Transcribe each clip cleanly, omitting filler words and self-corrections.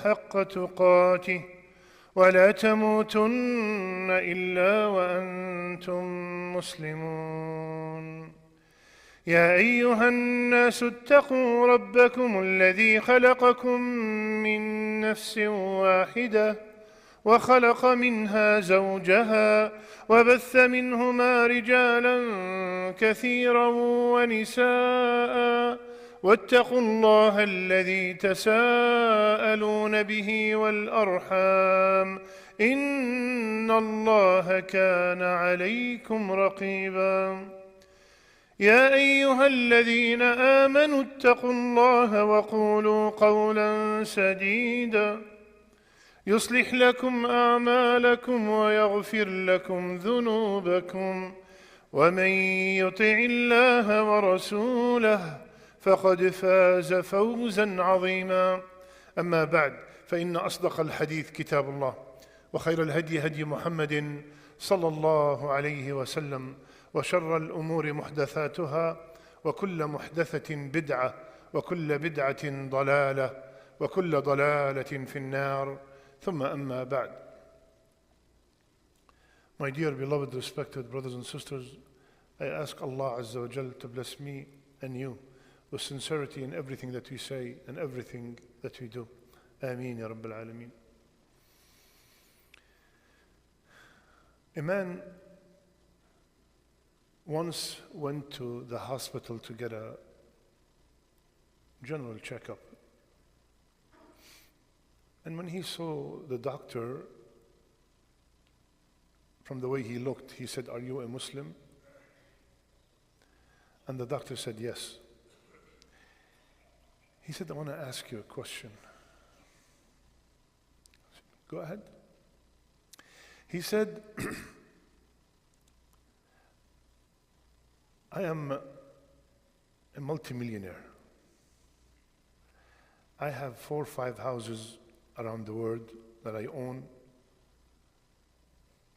حق تقاته ولا تموتن إلا وأنتم مسلمون. يا أيها الناس اتقوا ربكم الذي خلقكم من نفس واحدة وخلق منها زوجها وبث منهما رجالا كثيرا ونساء واتقوا الله الذي تساءلون به والأرحام إن الله كان عليكم رقيبا. يا أيها الذين آمنوا اتقوا الله وقولوا قولا سديدا يصلح لكم أعمالكم ويغفر لكم ذنوبكم ومن يطع الله ورسوله فقد فاز فوزا عظيما. أما بعد، فإن أصدق الحديث كتاب الله، وخير الهدي هدي محمد صلى الله عليه وسلم، وشر الأمور محدثاتها، وكل محدثة بدعة، وكل بدعة ضلالة، وكل ضلالة في النار. ثم أما بعد. My dear beloved respected brothers and sisters, I ask Allah Azza wa Jal to bless me and you with sincerity in everything that we say and everything that we do. Ameen ya Rabbil Alameen. A man once went to the hospital to get a general checkup. And when he saw the doctor, from the way he looked, he said, "Are you a Muslim?" And the doctor said, "Yes." He said, "I want to ask you a question." I said, "Go ahead." He said, "I am a multimillionaire. I have 4 or 5 houses around the world that I own,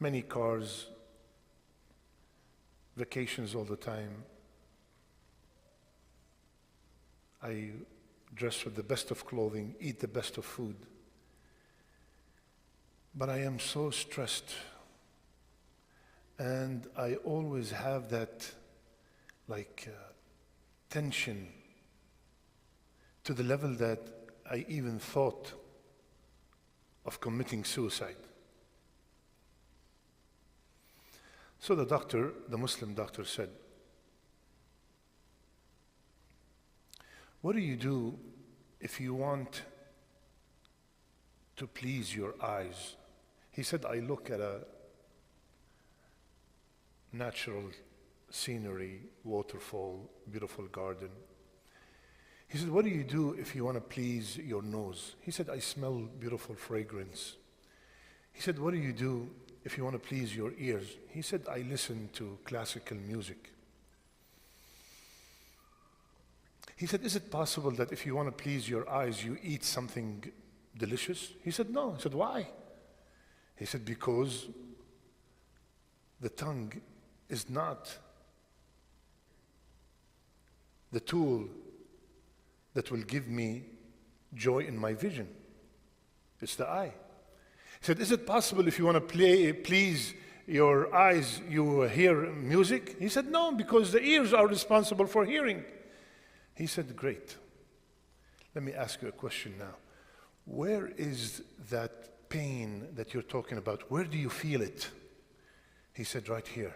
many cars, vacations all the time. I dress with the best of clothing, eat the best of food. But I am so stressed, and I always have that tension to the level that I even thought of committing suicide." So the doctor, the Muslim doctor, said, "What do you do if you want to please your eyes?" He said, "I look at a natural scenery, waterfall, beautiful garden." He said, "What do you do if you want to please your nose?" He said, "I smell beautiful fragrance." He said, "What do you do if you want to please your ears?" He said, "I listen to classical music." He said, "Is it possible that if you want to please your eyes, you eat something delicious?" He said, "No." He said, "Why?" He said, "Because the tongue is not the tool that will give me joy in my vision. It's the eye." He said, "Is it possible if you want to please your eyes, you hear music?" He said, "No, because the ears are responsible for hearing." He said, "Great. Let me ask you a question now. Where is that pain that you're talking about? Where do you feel it?" He said, "Right here."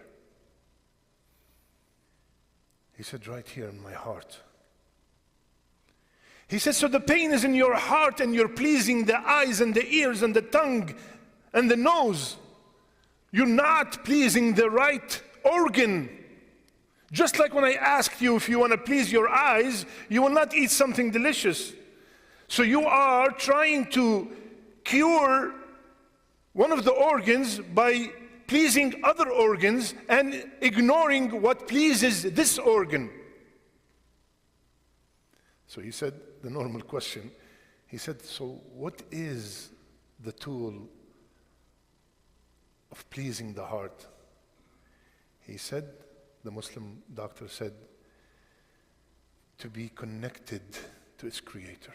He said, "Right here in my heart." He said, "So the pain is in your heart and you're pleasing the eyes and the ears and the tongue and the nose. You're not pleasing the right organ. Just like when I asked you if you want to please your eyes, you will not eat something delicious. So you are trying to cure one of the organs by pleasing other organs and ignoring what pleases this organ." So he said the normal question. He said, "So what is the tool of pleasing the heart?" He said, the Muslim doctor said, "To be connected to its creator."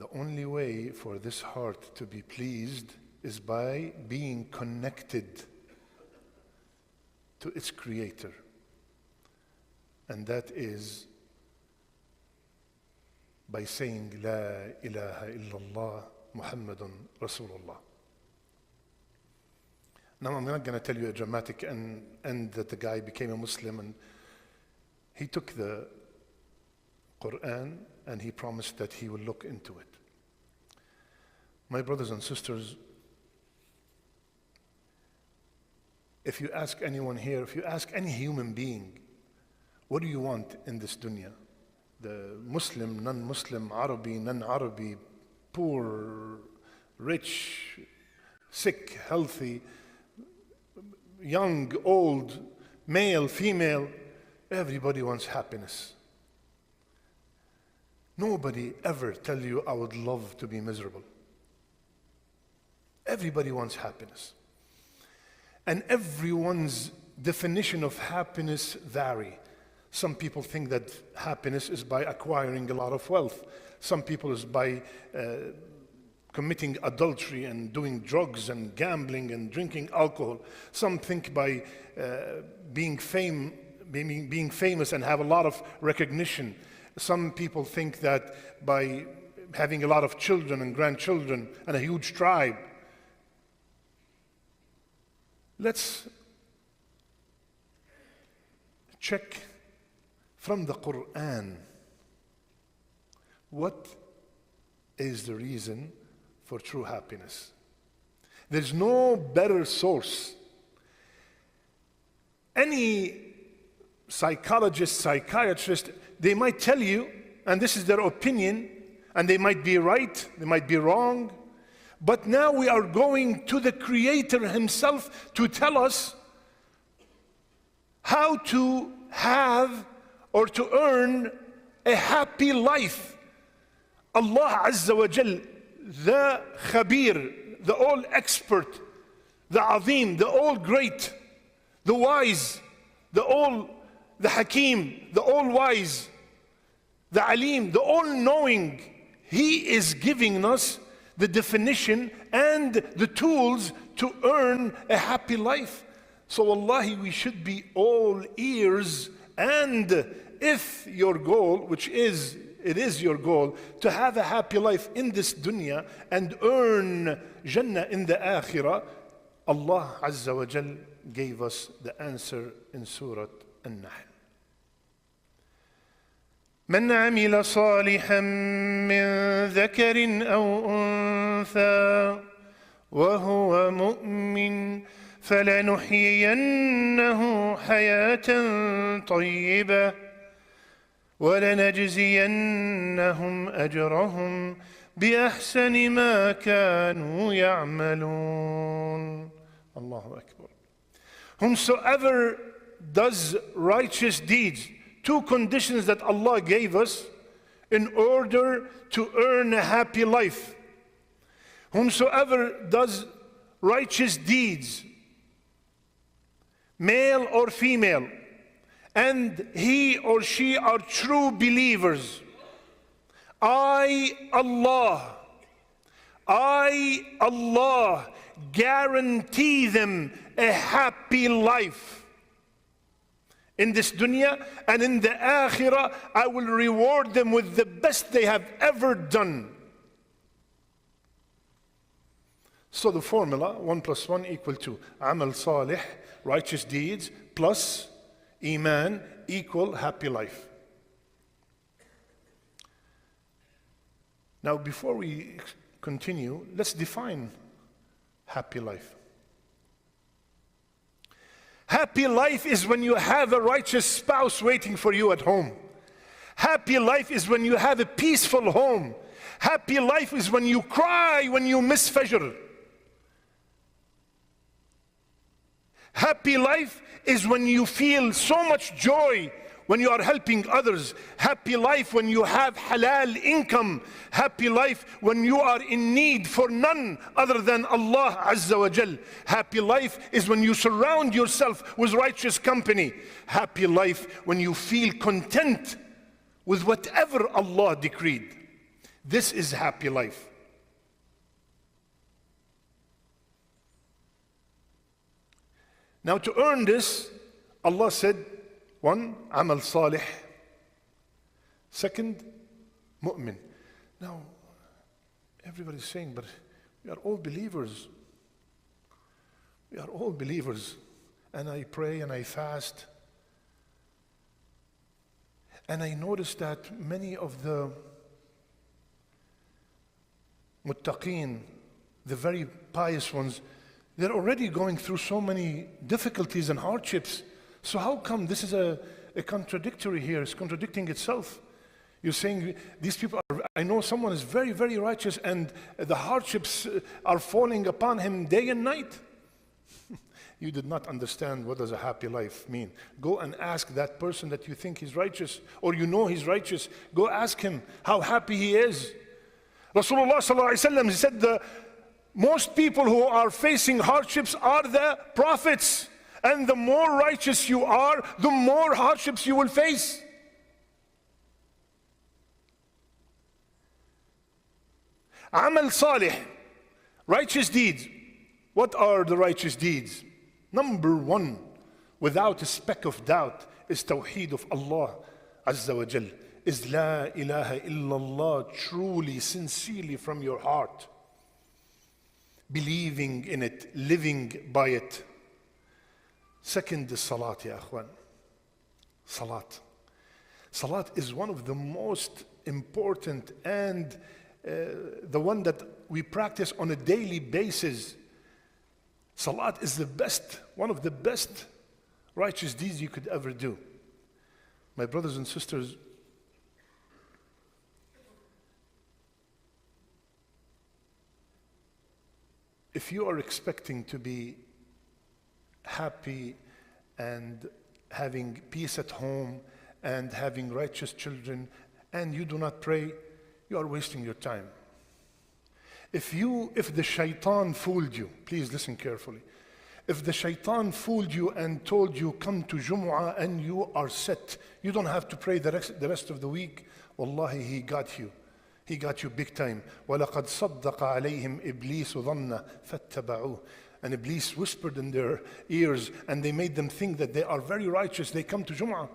The only way for this heart to be pleased is by being connected to its creator. And that is by saying, La ilaha illallah Muhammadun Rasulullah. Now I'm not going to tell you a dramatic end that the guy became a Muslim and he took the Quran and he promised that he will look into it. My brothers and sisters, if you ask anyone here, if you ask any human being, what do you want in this dunya? The Muslim, non-Muslim, Arabi, non-Arabi, poor, rich, sick, healthy, young, old, male, female, everybody wants happiness. Nobody ever tell you, I would love to be miserable. Everybody wants happiness. And everyone's definition of happiness vary. Some people think that happiness is by acquiring a lot of wealth. Some people is by committing adultery and doing drugs and gambling and drinking alcohol. Some think by being famous and have a lot of recognition. Some people think that by having a lot of children and grandchildren and a huge tribe. Let's check from the Quran what is the reason for true happiness. There's no better source. Any psychologist, psychiatrist, they might tell you, and this is their opinion, and they might be right, they might be wrong, but now we are going to the Creator Himself to tell us how to have or to earn a happy life. Allah Azza wa Jal, the Khabir, the all expert, the Azim, the all great, the wise, the Hakim, the all wise, the Alim, the all knowing, He is giving us the definition and the tools to earn a happy life. So wallahi, we should be all ears, and if your goal, which is, it is your goal, to have a happy life in this dunya and earn Jannah in the Akhirah, Allah Azza wa Jal gave us the answer in Surah An-Nahl. من عمل صالحا من ذكر أو أنثى وهو مؤمن فلنحيينه حياة طيبة ولنجزينهم أجرهم بأحسن ما كانوا يعملون. Allahu Akbar. Whomsoever does righteous deeds, two conditions that Allah gave us in order to earn a happy life. Whomsoever does righteous deeds, male or female, and he or she are true believers, I, Allah, guarantee them a happy life. In this dunya and in the Akhirah, I will reward them with the best they have ever done. So the formula, 1 + 1 = 2. Amal salih, righteous deeds, plus Iman equal happy life. Now before we continue, let's define happy life. Happy life is when you have a righteous spouse waiting for you at home. Happy life is when you have a peaceful home. Happy life is when you cry when you miss Fajr. Happy life is when you feel so much joy when you are helping others. Happy life when you have halal income. Happy life when you are in need for none other than Allah Azza wa Jal. Happy life is when you surround yourself with righteous company. Happy life when you feel content with whatever Allah decreed. This is happy life. Now to earn this, Allah said, one, amal salih. Second, mu'min. Now, everybody's saying, but we are all believers. We are all believers. And I pray and I fast. And I noticed that many of the muttaqeen, the very pious ones, they're already going through so many difficulties and hardships. So how come this is a contradictory here? It's contradicting itself. You're saying these people are, I know someone is very, very righteous and the hardships are falling upon him day and night. You did not understand what does a happy life mean. Go and ask that person that you think is righteous or you know he's righteous. Go ask him how happy he is. Rasulullah sallallahu alaihi wasallam, he said the most people who are facing hardships are the prophets. And the more righteous you are, the more hardships you will face. Amal salih, righteous deeds. What are the righteous deeds? Number one, without a speck of doubt, is Tawheed of Allah Azza wa Jal. Is La ilaha illallah, truly, sincerely from your heart. Believing in it, living by it. Second is Salat, ya akhwan. Salat. Salat is one of the most important and the one that we practice on a daily basis. Salat is the best, one of the best righteous deeds you could ever do. My brothers and sisters, if you are expecting to be happy and having peace at home and having righteous children and you do not pray, you are wasting your time. If the shaitan fooled you, please listen carefully. If the shaitan fooled you and told you come to Jumu'ah and you are set, you don't have to pray the rest of the week, wallahi, he got you. He got you big time. وَلَقَدْ صَدَّقَ عَلَيْهِمْ إِبْلِيسُ ظَنَّ فَاتَّبَعُوهُ. And Iblis whispered in their ears and they made them think that they are very righteous. They come to Jumu'ah.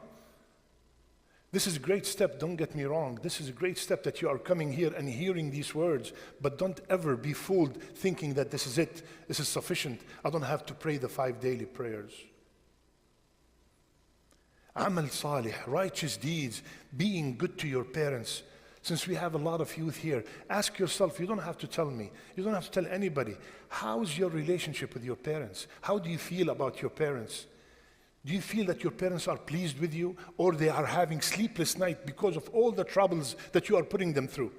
This is a great step, don't get me wrong. This is a great step that you are coming here and hearing these words. But don't ever be fooled thinking that this is it. This is sufficient. I don't have to pray the 5 daily prayers. Amal salih, righteous deeds, being good to your parents. Since we have a lot of youth here, ask yourself, you don't have to tell me, you don't have to tell anybody, how's your relationship with your parents? How do you feel about your parents? Do you feel that your parents are pleased with you or they are having sleepless nights because of all the troubles that you are putting them through?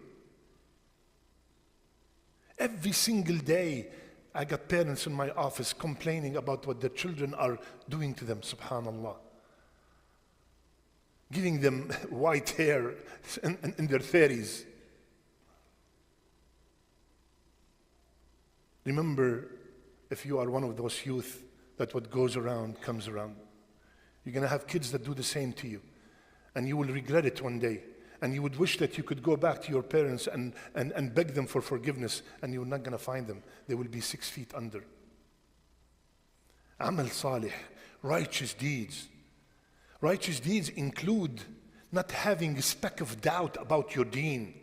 Every single day, I got parents in my office complaining about what their children are doing to them, subhanallah. Giving them white hair in their 30s. Remember, if you are one of those youth, that what goes around comes around. You're going to have kids that do the same to you. And you will regret it one day. And you would wish that you could go back to your parents and beg them for forgiveness. And you're not going to find them. They will be 6 feet under. Amal salih, righteous deeds. Righteous deeds include not having a speck of doubt about your deen.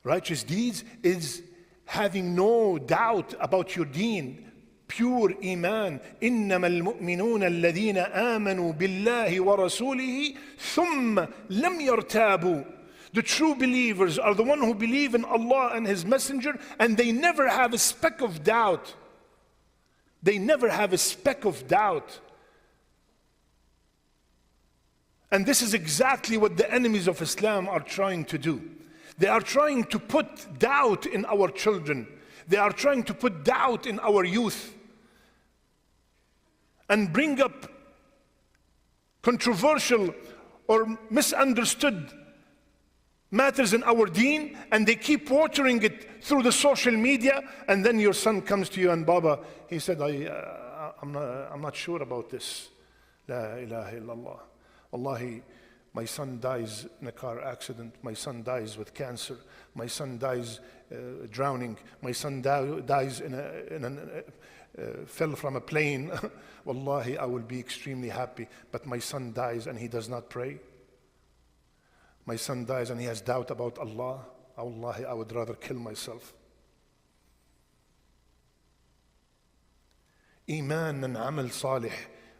Righteous deeds is having no doubt about your deen. Pure iman. إنما المؤمنون الذين آمنوا بالله ورسوله ثم لم يرتابوا. The true believers are the one who believe in Allah and His Messenger and they never have a speck of doubt. They never have a speck of doubt. And this is exactly what the enemies of Islam are trying to do. They are trying to put doubt in our children. They are trying to put doubt in our youth. And bring up controversial or misunderstood matters in our deen, and they keep watering it through the social media, and then your son comes to you and Baba, he said, I'm not sure about this. La ilaha illallah. Wallahi, My son dies in a car accident. My son dies with cancer. My son dies drowning. My son dies fell from a plane. Wallahi, I will be extremely happy. But my son dies and he does not pray. My son dies and he has doubt about Allah. Wallahi, I would rather kill myself. Iman and amal salih,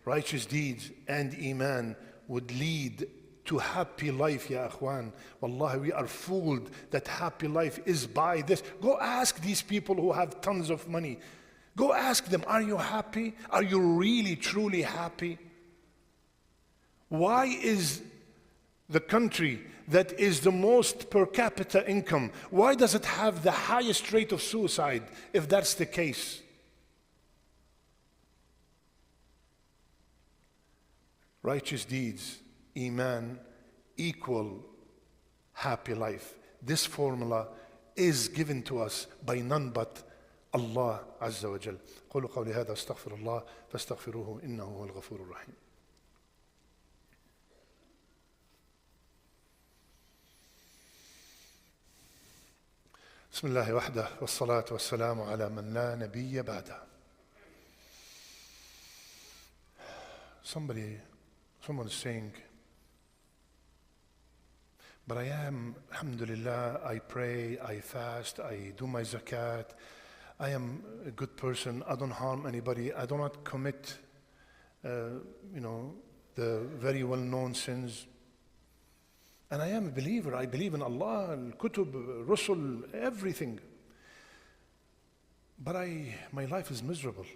righteous deeds and iman would lead to happy life, ya akhwan. Wallahi, we are fooled that happy life is by this. Go ask these people who have tons of money. Go ask them, are you happy? Are you really, truly happy? Why is the country that is the most per capita income, why does it have the highest rate of suicide if that's the case? Righteous deeds, iman, equal happy life. This formula is given to us by none but Allah Azza wa Jal. قولوا قولي هذا استغفر الله فاستغفروه إنه هو الغفور الرحيم. بسم الله وحده والصلاة والسلام على من لا نبي بعده. Someone is saying, but I am, alhamdulillah, I pray, I fast, I do my zakat, I am a good person, I don't harm anybody, I do not commit, the very well-known sins. And I am a believer, I believe in Allah, al-Kutub, Rusul, everything. But my life is miserable.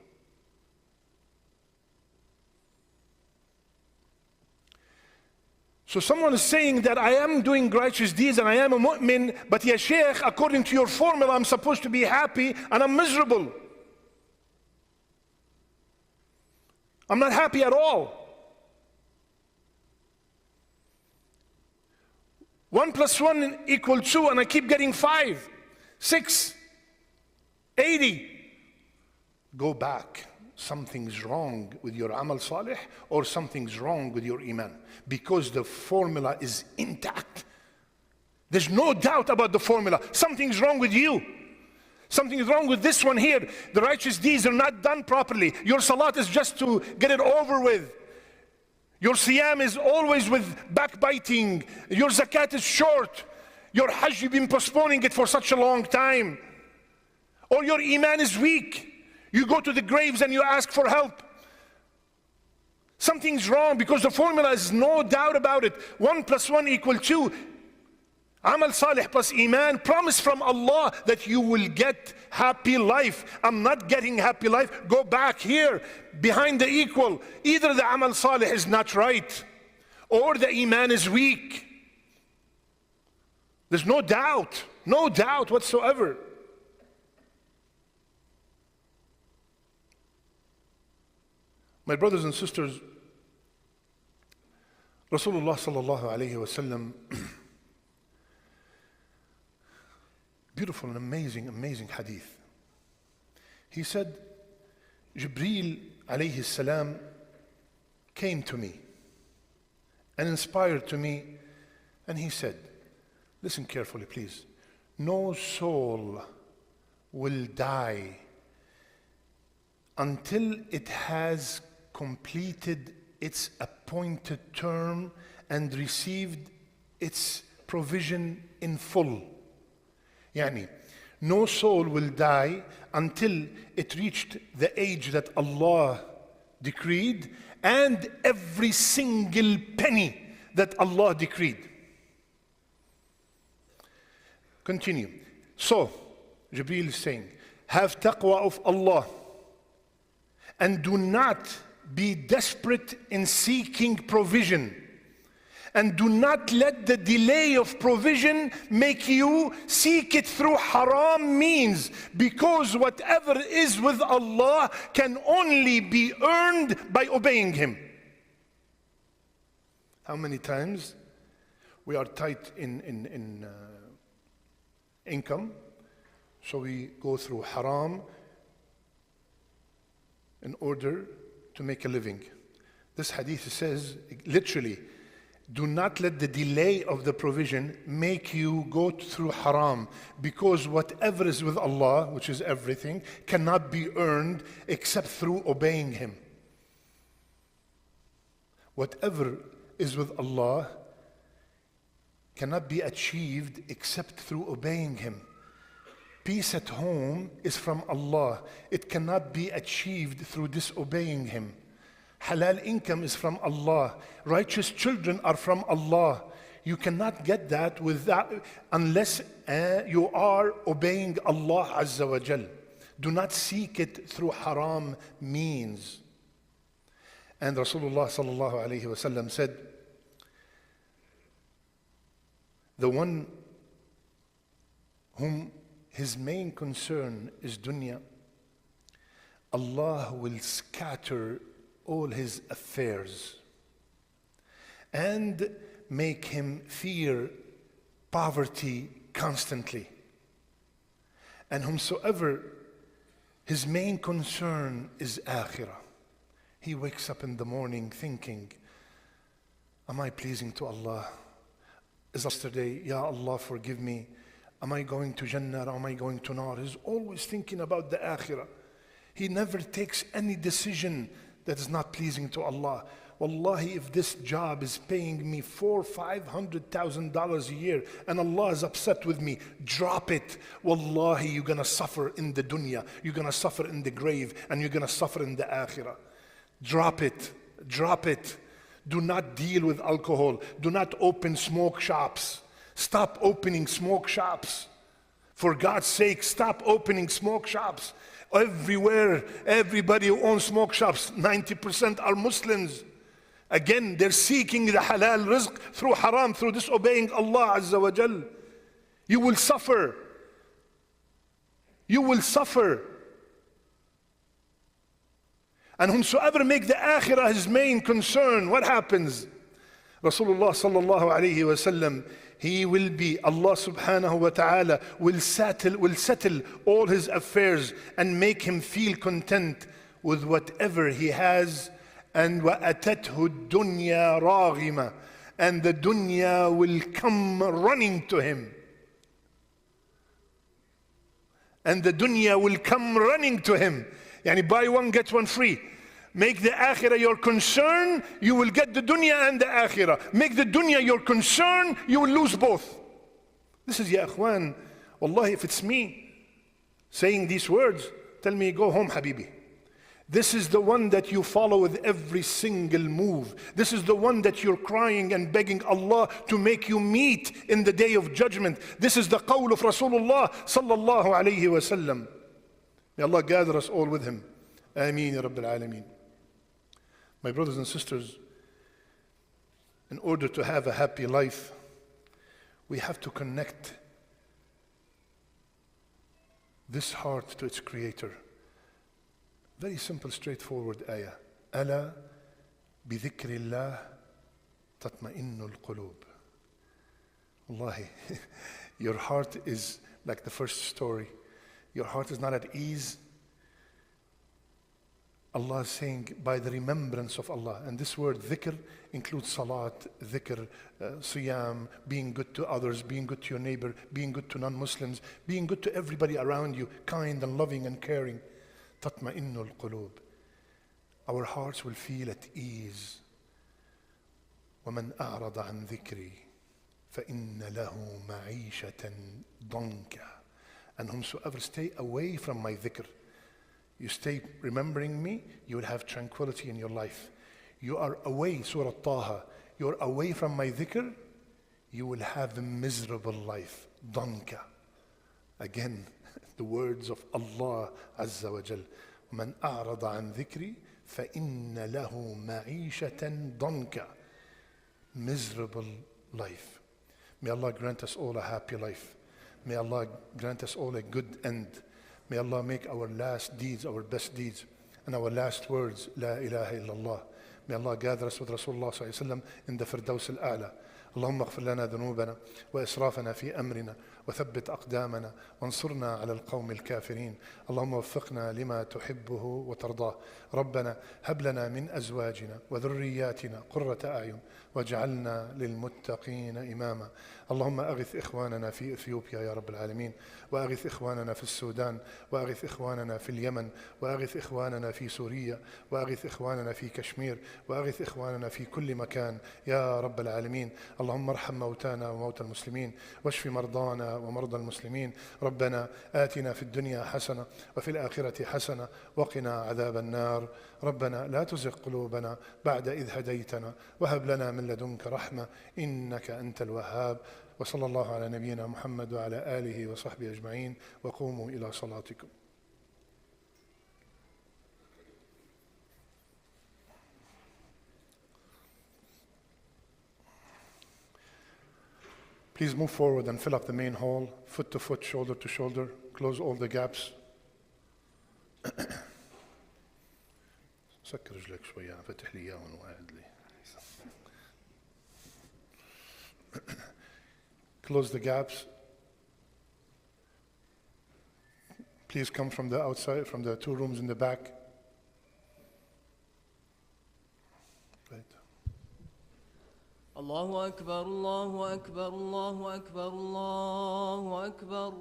So someone is saying that I am doing righteous deeds and I am a mu'min, but ya Shaykh, according to your formula, I'm supposed to be happy and I'm miserable. I'm not happy at all. 1 + 1 = 2 and I keep getting 5, 6, 80. Go back. Something's wrong with your amal salih or something's wrong with your iman, because the formula is intact. There's no doubt about the formula. Something's wrong with you. Something's wrong with this one here. The righteous deeds are not done properly. Your salat is just to get it over with. Your siyam is always with backbiting. Your zakat is short. Your hajj, you've been postponing it for such a long time. Or your iman is weak. You go to the graves and you ask for help. Something's wrong, because the formula is no doubt about it. 1 + 1 = 2. Amal salih plus iman, promise from Allah that you will get happy life. I'm not getting happy life. Go back here, behind the equal. Either the amal salih is not right, or the iman is weak. There's no doubt whatsoever. My brothers and sisters, Rasulullah sallallahu alayhi wa sallam, beautiful and amazing hadith. He said, Jibreel alayhi salam came to me and inspired to me, and he said, listen carefully please, no soul will die until it has completed its appointed term and received its provision in full. Yani, no soul will die until it reached the age that Allah decreed and every single penny that Allah decreed. Continue. So, Jibreel is saying, have taqwa of Allah and do not be desperate in seeking provision, and do not let the delay of provision make you seek it through haram means, because whatever is with Allah can only be earned by obeying Him. How many times we are tight in income, so we go through haram in order to make a living. This hadith says, literally, Do not let the delay of the provision make you go through haram, because whatever is with Allah, which is everything, cannot be earned except through obeying Him. Whatever is with Allah cannot be achieved except through obeying Him. Peace at home is from Allah. It cannot be achieved through disobeying Him. Halal income is from Allah. Righteous children are from Allah. You cannot get that unless you are obeying Allah Azza wa Jal. Do not seek it through haram means. And Rasulullah sallallahu alayhi wa sallam said, the one whom his main concern is dunya, Allah will scatter all his affairs and make him fear poverty constantly. And whomsoever his main concern is akhirah, he wakes up in the morning thinking, am I pleasing to Allah? Is yesterday, Ya Allah, forgive me. Am I going to Jannah or am I going to Nar? He's always thinking about the akhirah. He never takes any decision that is not pleasing to Allah. Wallahi, if this job is paying me $400,000-$500,000 a year and Allah is upset with me, drop it. Wallahi, you're gonna suffer in the dunya, you're gonna suffer in the grave, and you're gonna suffer in the akhirah. Drop it, drop it. Do not deal with alcohol. Do not open smoke shops. Stop opening smoke shops. For God's sake, stop opening smoke shops. Everywhere, everybody who owns smoke shops, 90% are Muslims. Again, they're seeking the halal rizq through haram, through disobeying Allah Azza wa Jal. You will suffer. You will suffer. And whomsoever make the akhirah his main concern, what happens? Rasulullah sallallahu alayhi wa sallam, he will be, Allah subhanahu wa ta'ala will settle all his affairs and make him feel content with whatever he has. And وَأَتَتْهُ الدُّنْيَا رَاغِمَةً, and the dunya will come running to him. And the dunya will come running to him. Yani buy one, get one free. Make the akhirah your concern, you will get the dunya and the akhirah. Make the dunya your concern, you will lose both. This is, ya akhwan, wallahi, if it's me saying these words, tell me, go home, habibi. This is the one that you follow with every single move. This is the one that you're crying and begging Allah to make you meet in the day of judgment. This is the qawl of Rasulullah sallallahu alayhi wa sallam. May Allah gather us all with him. Ameen ya Rabbil Alameen. My brothers and sisters, in order to have a happy life, we have to connect this heart to its creator. Very simple, straightforward ayah. Ala bi dhikrillah tatma'innul qulub. Wallahi, your heart is like the first story. Your heart is not at ease. Allah is saying, by the remembrance of Allah. And this word dhikr includes salat, dhikr, siyam, being good to others, being good to your neighbor, being good to non-Muslims, being good to everybody around you, kind and loving and caring. Tatma'innul qulub. Our hearts will feel at ease. وَمَنْ أَعْرَضَ عَنْ ذِكْرِي فَإِنَّ لَهُ مَعِيشَةً ضَنْكَ. And whomsoever stay away from my dhikr, you stay remembering me, you will have tranquility in your life. You are away, Surah Taha, you are away from my dhikr, you will have a miserable life. Danka. Again, the words of Allah Azza wa Jal. مَنْ أَعْرَضَ عَنْ ذِكْرِي فَإِنَّ لَهُ مَعِيشَةً ضَنْكَ. Miserable life. May Allah grant us all a happy life. May Allah grant us all a good end. May Allah make our last deeds our best deeds, and our last words, La ilaha illallah, May Allah gather us with Rasulullah sallallahu alayhi wa sallam in the Firdaus al-A'la. اللهم اغفر لنا ذنوبنا وإسرافنا في أمرنا وثبت أقدامنا وانصرنا على القوم الكافرين. اللهم وفقنا لما تحبه وترضاه. ربنا هب لنا من أزواجنا وذرياتنا قرة أعين واجعلنا للمتقين إماما. اللهم أغث إخواننا في إثيوبيا يا رب العالمين، وأغث إخواننا في السودان، وأغث إخواننا في اليمن، وأغث إخواننا في سوريا، وأغث إخواننا في كشمير، وأغث إخواننا في كل مكان يا رب العالمين. اللهم ارحم موتانا وموتى المسلمين، واشف مرضانا ومرضى المسلمين. ربنا آتنا في الدنيا حسنة وفي الآخرة حسنة وقنا عذاب النار. ربنا لا تزغ قلوبنا بعد إذ هديتنا وهب لنا من لدنك رحمة إنك أنت الوهاب. وصلى الله على نبينا محمد وعلى آله وصحبه أجمعين، وقوموا إلى صلاتكم. Please move forward and fill up the main hall, foot to foot, shoulder to shoulder. Close all the gaps. سكر رجلك شوية، فتح لي إياهم وقاعد لي. Close the gaps. Please come from the outside, from the two rooms in the back. Right. الله أكبر الله أكبر الله أكبر الله أكبر.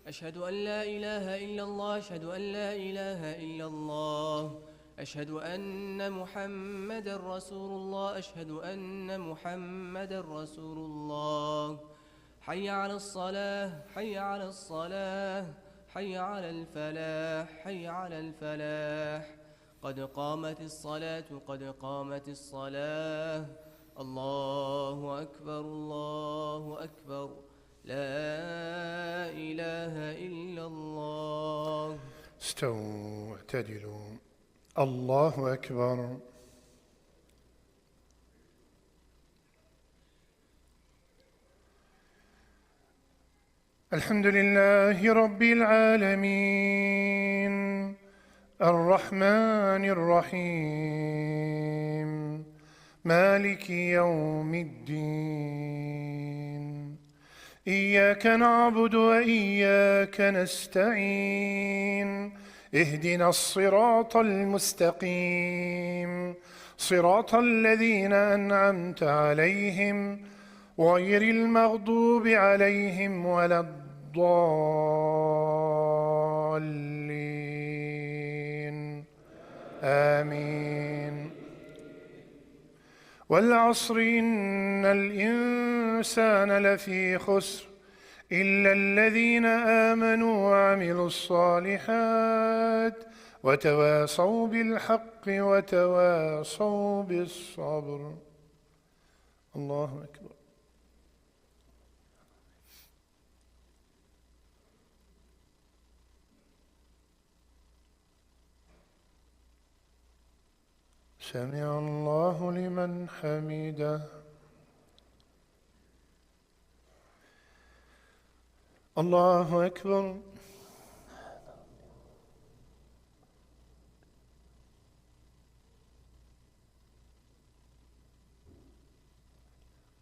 أشهد أن لا إله إلا الله أشهد أن لا إله إلا الله أشهد أن محمد رسول الله أشهد أن محمد رسول الله. حي على الصلاة حي على الصلاة حي على الفلاح حي على الفلاح. قد قامت الصلاة قد قامت الصلاة. الله أكبر الله أكبر لا إله إلا الله. استووا اعتدلوا. الله أكبر. الحمد لله رب العالمين الرحمن الرحيم مالك يوم الدين. إياك نعبد وإياك نستعين. اهدنا الصراط المستقيم صراط الذين أنعمت عليهم غير المغضوب عليهم ولا الضالين آمين. والعصر إن الإنسان لفي خسر إلا الذين آمنوا وعملوا الصالحات وتواصوا بالحق وتواصوا بالصبر. الله أكبر. سمع الله لمن حمده. الله أكبر.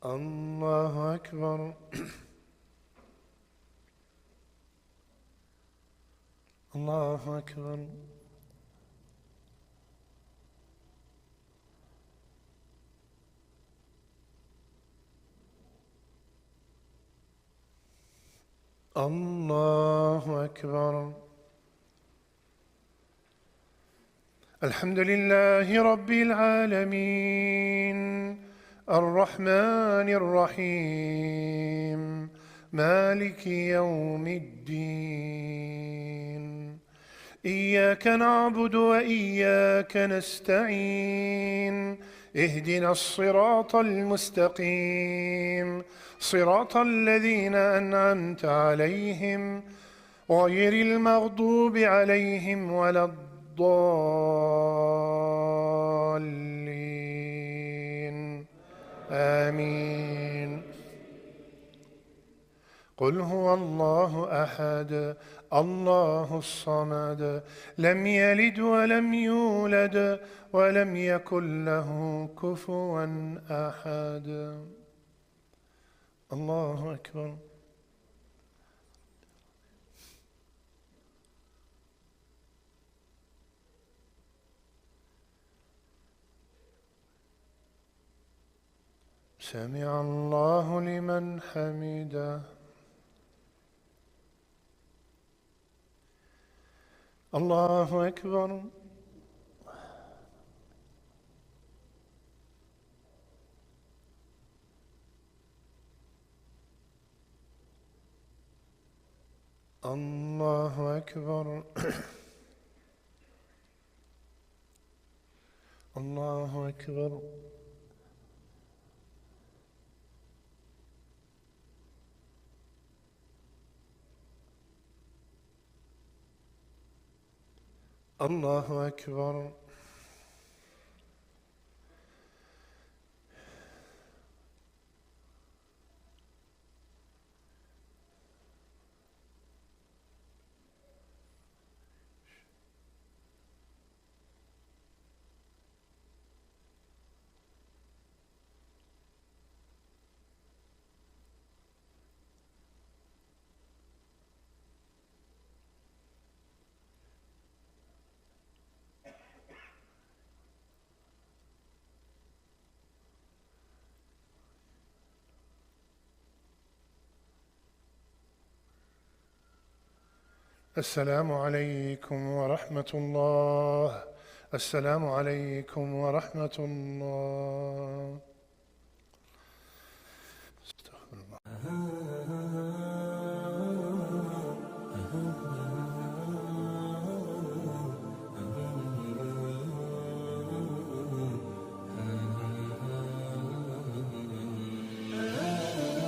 الله أكبر. الله أكبر. الله أكبر. الحمد لله رب العالمين الرحمن الرحيم مالك يوم الدين. إياك نعبد وإياك نستعين. اهدنا الصراط المستقيم صراط الذين أنعمت عليهم غير المغضوب عليهم ولا الضالين آمين. قل هو الله أحد الله الصمد لم يلد ولم يولد ولم يكن له كفوا أحد. الله أكبر. سمع الله لمن حمده. الله أكبر. الله أكبر. الله أكبر. الله أكبر. السلام عليكم ورحمة الله. السلام عليكم ورحمة الله.